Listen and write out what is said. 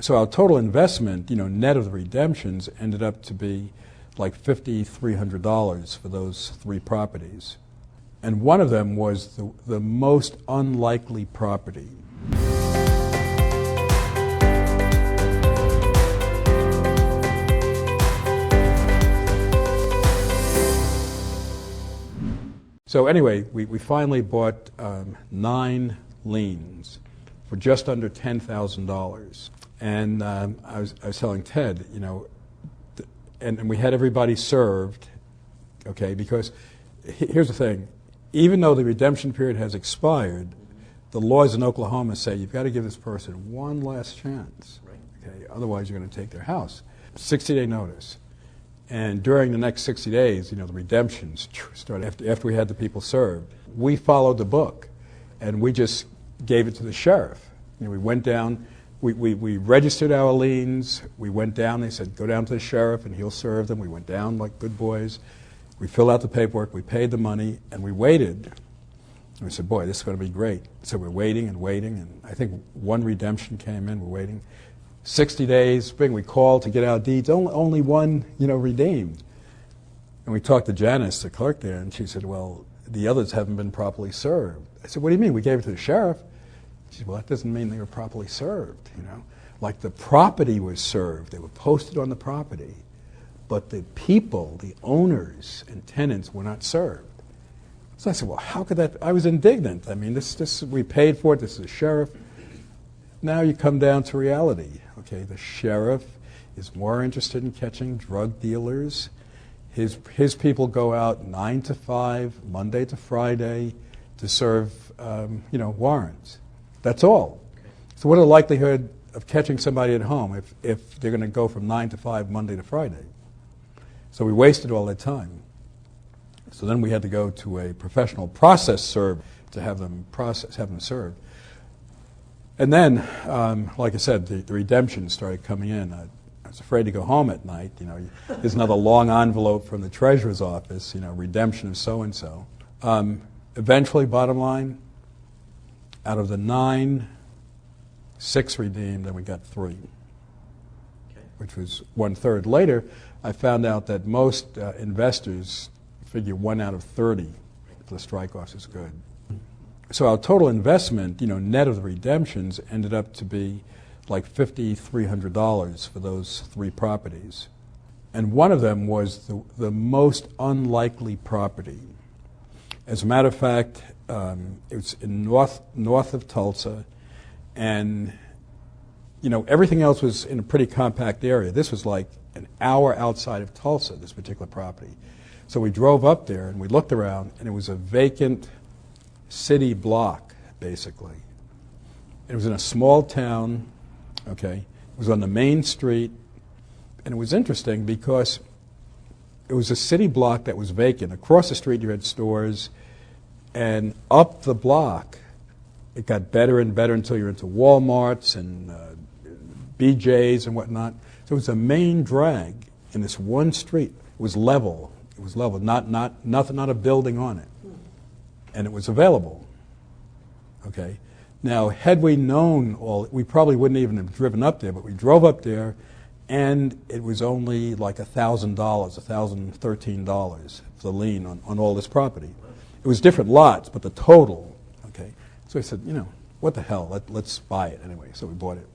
So our total investment, net of the redemptions, ended up to be like $5,300 for those 3 properties. And one of them was the most unlikely property. So anyway, we finally bought 9 liens for just under $10,000. And I was telling Ted, and we had everybody served, okay, because here's the thing. Even though the redemption period has expired, the laws in Oklahoma say you've got to give this person one last chance, okay? Otherwise you're going to take their house. 60-day notice. And during the next 60 days, the redemptions started after we had the people served. We followed the book, and we just gave it to the sheriff. We went down, we registered our liens, we went down, they said, go down to the sheriff and he'll serve them. We went down like good boys. We filled out the paperwork, we paid the money, and we waited. And we said, boy, this is going to be great. So we're waiting, and I think one redemption came in, we're waiting. 60 days, spring, we called to get our deeds, only one, redeemed. And we talked to Janice, the clerk there, and she said, well, the others haven't been properly served. I said, what do you mean? We gave it to the sheriff. She said, well, that doesn't mean they were properly served, Like the property was served, they were posted on the property, but the people, the owners and tenants were not served. So I said, well, how could that? I was indignant. I mean, this we paid for it, this is the sheriff. Now you come down to reality, okay? The sheriff is more interested in catching drug dealers. His people go out 9 to 5, Monday to Friday, to serve, warrants. That's all. So what are the likelihood of catching somebody at home if they're going to go from 9 to 5, Monday to Friday? So we wasted all that time. So then we had to go to a professional process server to have them served. And then, like I said, the redemptions started coming in. I was afraid to go home at night. There's another long envelope from the treasurer's office, redemption of so-and-so. Eventually, bottom line, out of the 9, 6 redeemed, and we got 3, which was 1/3. Later, I found out that most investors figure 1 out of 30 for the strike-offs is good. So our total investment, net of the redemptions, ended up to be like $5,300 for those 3 properties. And one of them was the most unlikely property. As a matter of fact, it was in north of Tulsa, and everything else was in a pretty compact area. This was like an hour outside of Tulsa, this particular property. So we drove up there and we looked around, and it was a vacant city block, basically. It was in a small town, okay? It was on the main street, and it was interesting because it was a city block that was vacant. Across the street you had stores, and up the block it got better and better until you're into Walmarts and BJ's and whatnot. So it was a main drag in this one street. It was level. It was level, not a building on it. And it was available, okay? Now, had we known all, we probably wouldn't even have driven up there, but we drove up there, and it was only like $1,000, $1,013 for the lien on all this property. It was different lots, but the total, okay? So I said, what the hell, let's buy it anyway. So we bought it.